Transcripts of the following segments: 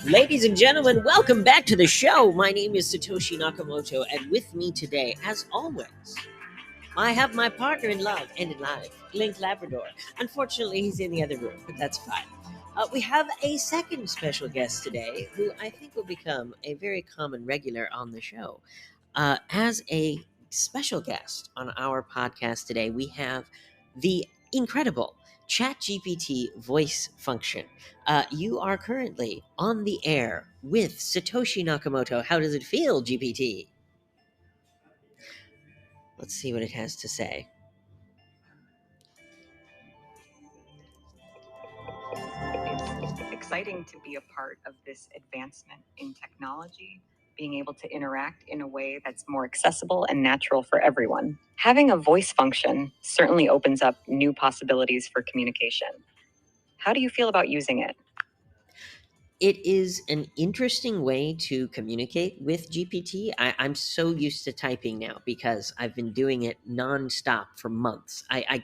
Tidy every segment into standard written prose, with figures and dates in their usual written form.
Ladies and gentlemen, welcome back to the show. My name is Satoshi Nakamoto, and with me today, as always, I have my partner in love and in life, Link Labrador. Unfortunately, he's in the other room, but that's fine. We have a second special guest today who I think will become a very common regular on the show. As a special guest on our podcast today, we have the incredible ChatGPT voice function. You are currently on the air with Satoshi Nakamoto. How does it feel, GPT? Let's see what it has to say. It's exciting to be a part of this advancement in technology, being able to interact in a way that's more accessible and natural for everyone. Having a voice function certainly opens up new possibilities for communication. How do you feel about using it? It is an interesting way to communicate with GPT. I'm so used to typing now because I've been doing it nonstop for months. I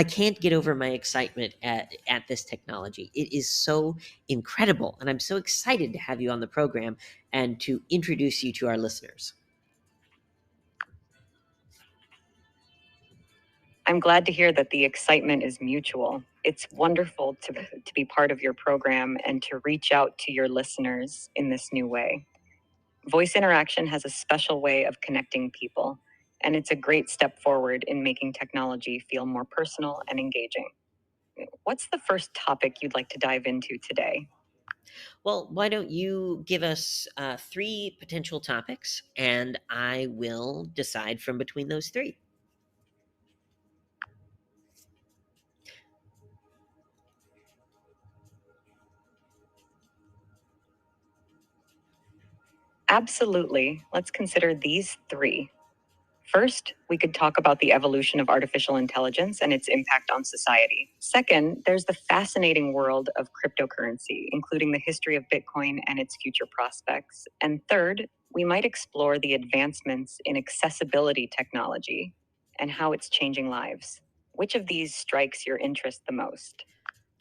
can't get over my excitement at this technology. It is so incredible, and I'm so excited to have you on the program and to introduce you to our listeners. I'm glad to hear that the excitement is mutual. It's wonderful to be part of your program and to reach out to your listeners in this new way. Voice interaction has a special way of connecting people, and it's a great step forward in making technology feel more personal and engaging. What's the first topic you'd like to dive into today? Well, why don't you give us three potential topics, and I will decide from between those three. Absolutely. Let's consider these three. First, we could talk about the evolution of artificial intelligence and its impact on society. Second, there's the fascinating world of cryptocurrency, including the history of Bitcoin and its future prospects. And third, we might explore the advancements in accessibility technology and how it's changing lives. Which of these strikes your interest the most?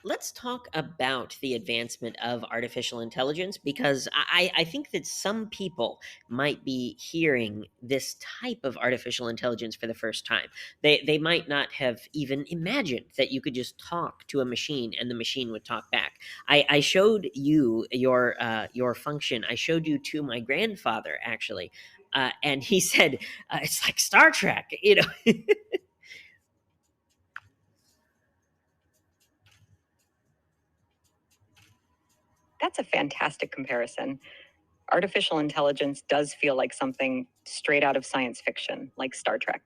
Let's talk about the advancement of artificial intelligence because I think that some people might be hearing this type of artificial intelligence for the first time. They might not have even imagined that you could just talk to a machine and the machine would talk back. I showed you your function. I showed you to my grandfather actually, and he said it's like Star Trek, you know. That's a fantastic comparison. Artificial intelligence does feel like something straight out of science fiction, like Star Trek.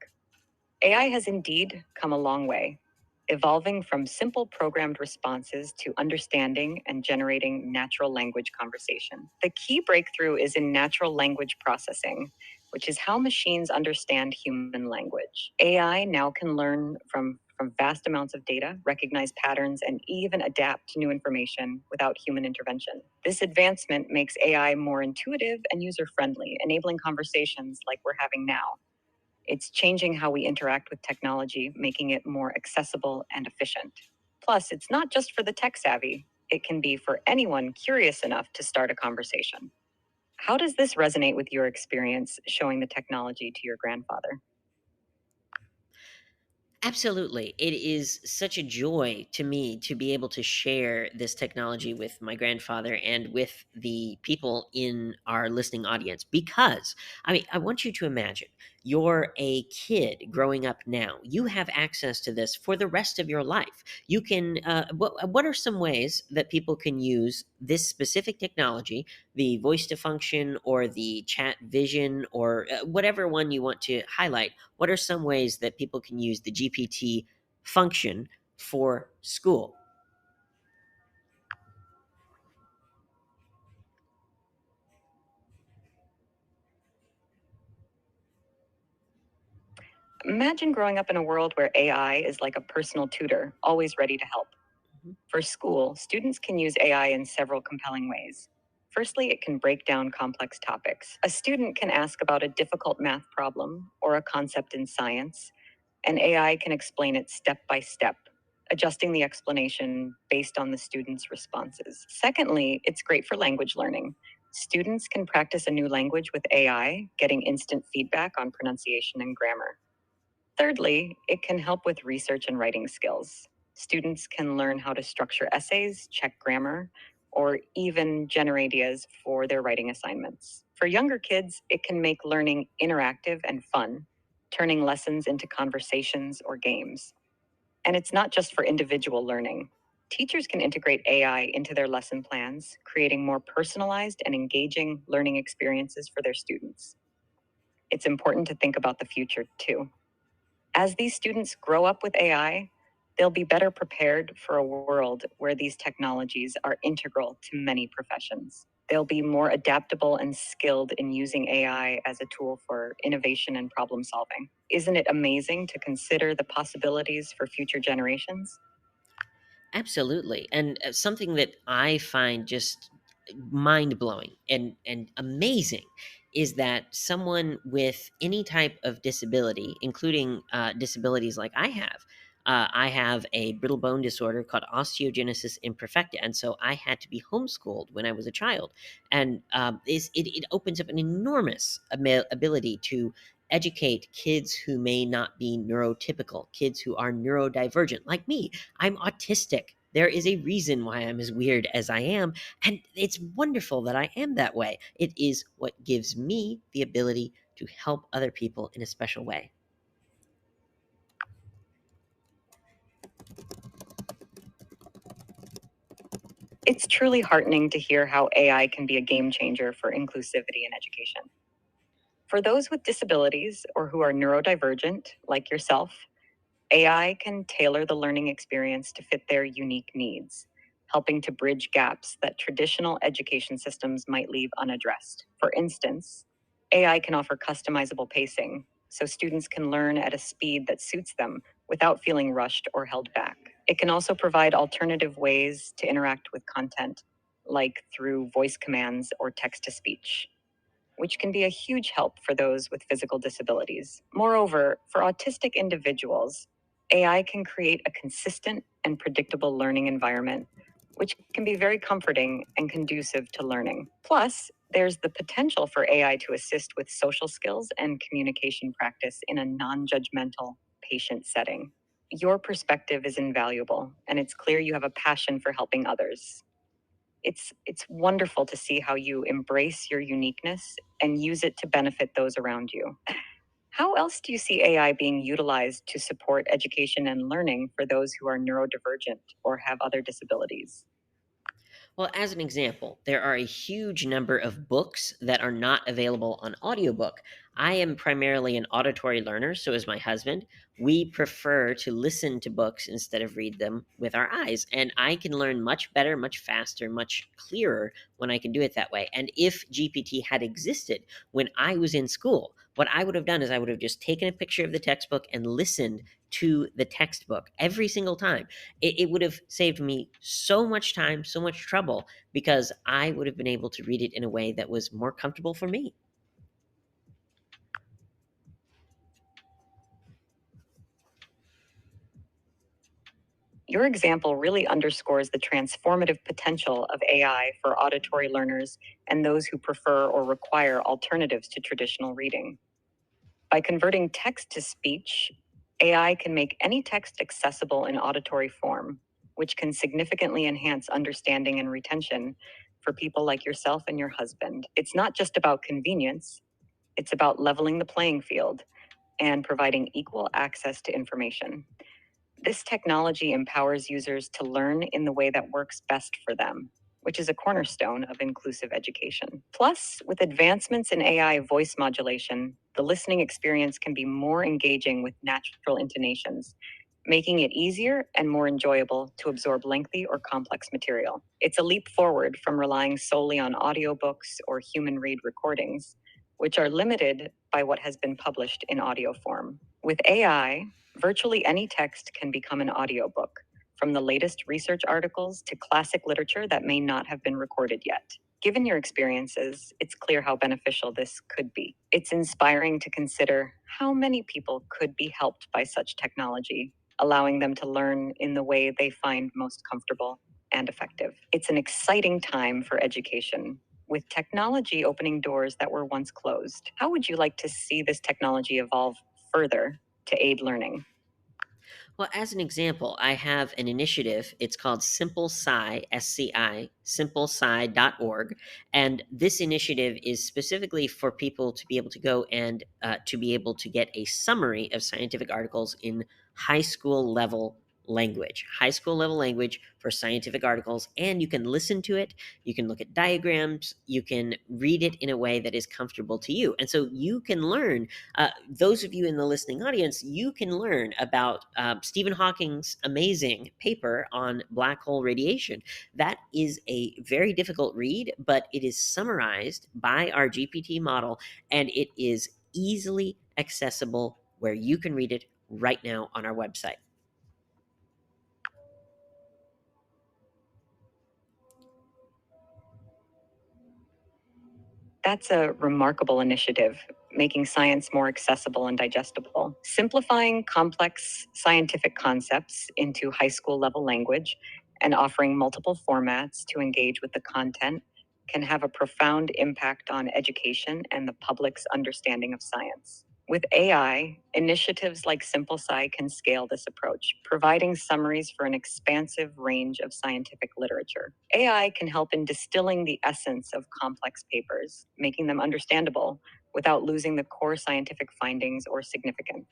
AI has indeed come a long way, evolving from simple programmed responses to understanding and generating natural language conversation. The key breakthrough is in natural language processing, which is how machines understand human language. AI now can learn from vast amounts of data, recognize patterns, and even adapt to new information without human intervention. This advancement makes AI more intuitive and user friendly, enabling conversations like we're having now. It's changing how we interact with technology, making it more accessible and efficient. Plus, it's not just for the tech savvy, it can be for anyone curious enough to start a conversation. How does this resonate with your experience showing the technology to your grandfather? Absolutely. It is such a joy to me to be able to share this technology with my grandfather and with the people in our listening audience because, I mean, I want you to imagine you're a kid growing up now. You have access to this for the rest of your life. You can, what are some ways that people can use this specific technology, the voice to function or the chat vision or whatever one you want to highlight? What are some ways that people can use the GPT function for school? Imagine growing up in a world where AI is like a personal tutor, always ready to help. Mhm. For school, students can use AI in several compelling ways. Firstly, it can break down complex topics. A student can ask about a difficult math problem or a concept in science, and AI can explain it step by step, adjusting the explanation based on the student's responses. Secondly, it's great for language learning. Students can practice a new language with AI, getting instant feedback on pronunciation and grammar. Thirdly, it can help with research and writing skills. Students can learn how to structure essays, check grammar, or even generate ideas for their writing assignments. For younger kids, it can make learning interactive and fun, turning lessons into conversations or games. And it's not just for individual learning. Teachers can integrate AI into their lesson plans, creating more personalized and engaging learning experiences for their students. It's important to think about the future, too. As these students grow up with AI, they'll be better prepared for a world where these technologies are integral to many professions. They'll be more adaptable and skilled in using AI as a tool for innovation and problem solving. Isn't it amazing to consider the possibilities for future generations? Absolutely. And something that I find just mind blowing and amazing is that someone with any type of disability, including disabilities like I have a brittle bone disorder called osteogenesis imperfecta. And so I had to be homeschooled when I was a child. And it opens up an enormous ability to educate kids who may not be neurotypical, kids who are neurodivergent, like me. I'm autistic. There is a reason why I'm as weird as I am, and it's wonderful that I am that way. It is what gives me the ability to help other people in a special way. It's truly heartening to hear how AI can be a game changer for inclusivity in education. For those with disabilities or who are neurodivergent, like yourself, AI can tailor the learning experience to fit their unique needs, helping to bridge gaps that traditional education systems might leave unaddressed. For instance, AI can offer customizable pacing, so students can learn at a speed that suits them without feeling rushed or held back. It can also provide alternative ways to interact with content, like through voice commands or text to speech, which can be a huge help for those with physical disabilities. Moreover, for autistic individuals, AI can create a consistent and predictable learning environment, which can be very comforting and conducive to learning. Plus, there's the potential for AI to assist with social skills and communication practice in a non judgmental, patient setting. Your perspective is invaluable, and it's clear you have a passion for helping others. It's wonderful to see how you embrace your uniqueness and use it to benefit those around you. How else do you see AI being utilized to support education and learning for those who are neurodivergent or have other disabilities? Well, as an example, there are a huge number of books that are not available on audiobook. I am primarily an auditory learner, so is my husband. We prefer to listen to books instead of read them with our eyes. And I can learn much better, much faster, much clearer when I can do it that way. And if GPT had existed when I was in school, what I would have done is I would have just taken a picture of the textbook and listened to the textbook every single time. It would have saved me so much time, so much trouble, because I would have been able to read it in a way that was more comfortable for me. Your example really underscores the transformative potential of AI for auditory learners and those who prefer or require alternatives to traditional reading. By converting text to speech, AI can make any text accessible in auditory form, which can significantly enhance understanding and retention for people like yourself and your husband. It's not just about convenience, it's about leveling the playing field and providing equal access to information. This technology empowers users to learn in the way that works best for them, which is a cornerstone of inclusive education. Plus, with advancements in AI voice modulation, the listening experience can be more engaging with natural intonations, making it easier and more enjoyable to absorb lengthy or complex material. It's a leap forward from relying solely on audiobooks or human read recordings, which are limited by what has been published in audio form. With AI, virtually any text can become an audiobook, from the latest research articles to classic literature that may not have been recorded yet. Given your experiences, it's clear how beneficial this could be. It's inspiring to consider how many people could be helped by such technology allowing them to learn in the way they find most comfortable and effective. It's an exciting time for education, with technology opening doors that were once closed. How would you like to see this technology evolve further to aid learning? Well, as an example, I have an initiative. It's called Simple Sci, SCI, simplesci.org. And this initiative is specifically for people to be able to go and to be able to get a summary of scientific articles in high school level language. High school level language for scientific articles. And you can listen to it, you can look at diagrams, you can read it in a way that is comfortable to you. And so you can learn those of you in the listening audience, you can learn about Stephen Hawking's amazing paper on black hole radiation. That is a very difficult read, but it is summarized by our GPT model, and it is easily accessible where you can read it right now on our website. That's a remarkable initiative, making science more accessible and digestible. Simplifying complex scientific concepts into high school level language and offering multiple formats to engage with the content can have a profound impact on education and the public's understanding of science. With AI, initiatives like Simple Sci can scale this approach, providing summaries for an expansive range of scientific literature. AI can help in distilling the essence of complex papers, making them understandable without losing the core scientific findings or significance.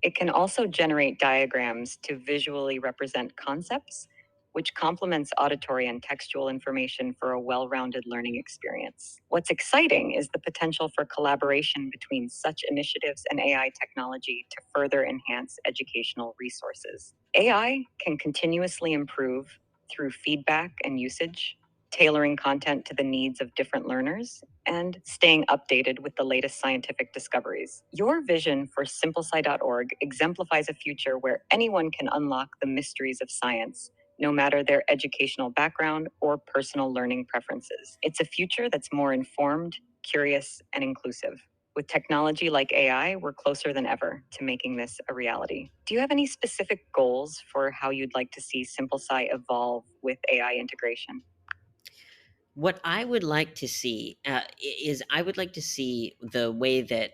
It can also generate diagrams to visually represent concepts, which complements auditory and textual information for a well rounded learning experience. What's exciting is the potential for collaboration between such initiatives and AI technology to further enhance educational resources. AI can continuously improve through feedback and usage, tailoring content to the needs of different learners, and staying updated with the latest scientific discoveries. Your vision for simplesci.org exemplifies a future where anyone can unlock the mysteries of science, no matter their educational background or personal learning preferences. It's a future that's more informed, curious, and inclusive. With technology like AI, we're closer than ever to making this a reality. Do you have any specific goals for how you'd like to see Simple Sci evolve with AI integration? What I would like to see is I would like to see the way that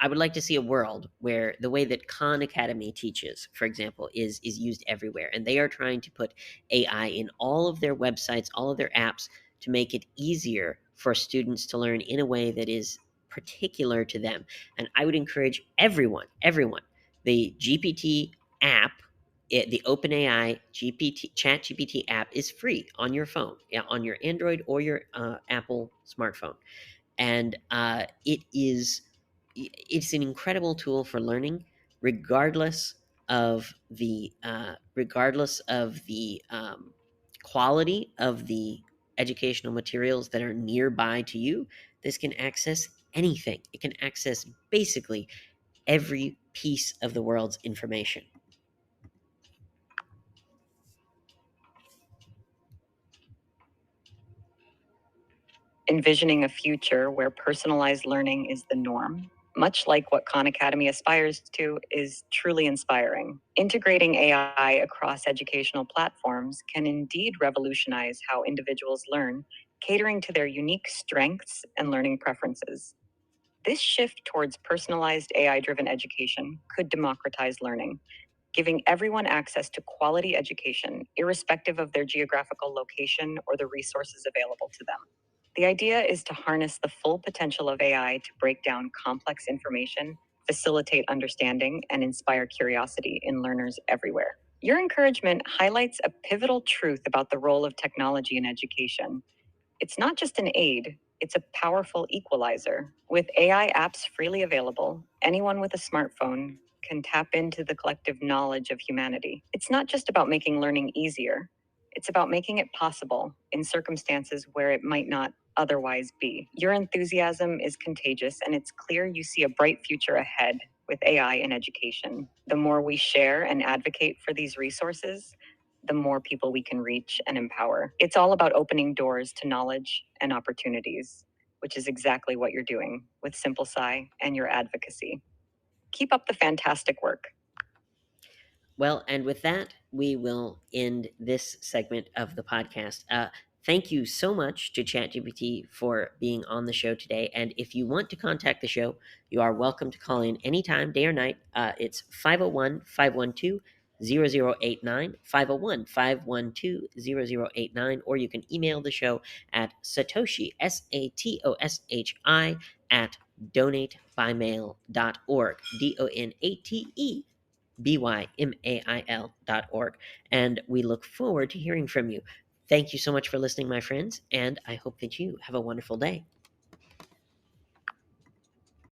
I would like to see a world where the way that Khan Academy teaches, for example, is used everywhere, and they are trying to put AI in all of their websites, all of their apps, to make it easier for students to learn in a way that is particular to them. And I would encourage everyone, the GPT app, the OpenAI GPT ChatGPT app is free on your phone, yeah, on your Android or your Apple smartphone, and it's an incredible tool for learning, regardless of the quality of the educational materials that are nearby to you. This can access anything. It can access basically every piece of the world's information. Envisioning a future where personalized learning is the norm, much like what Khan Academy aspires to, is truly inspiring. Integrating AI across educational platforms can indeed revolutionize how individuals learn, catering to their unique strengths and learning preferences. This shift towards personalized AI driven education could democratize learning, giving everyone access to quality education, irrespective of their geographical location or the resources available to them. The idea is to harness the full potential of AI to break down complex information, facilitate understanding, and inspire curiosity in learners everywhere. Your encouragement highlights a pivotal truth about the role of technology in education. It's not just an aid, it's a powerful equalizer. With AI apps freely available, anyone with a smartphone can tap into the collective knowledge of humanity. It's not just about making learning easier, it's about making it possible in circumstances where it might not otherwise be. Your enthusiasm is contagious, and it's clear you see a bright future ahead with AI in education. The more we share and advocate for these resources, the more people we can reach and empower. It's all about opening doors to knowledge and opportunities, which is exactly what you're doing with Simple Sci and your advocacy. Keep up the fantastic work. Well, and with that, we will end this segment of the podcast. Thank you so much to ChatGPT for being on the show today. And if you want to contact the show, you are welcome to call in anytime, day or night. It's 501 512 0089, 501 512 0089, or you can email the show at Satoshi, SATOSHI, at donatebymail.org, DONATEBYMAIL.org. And we look forward to hearing from you. Thank you so much for listening, my friends, and I hope that you have a wonderful day.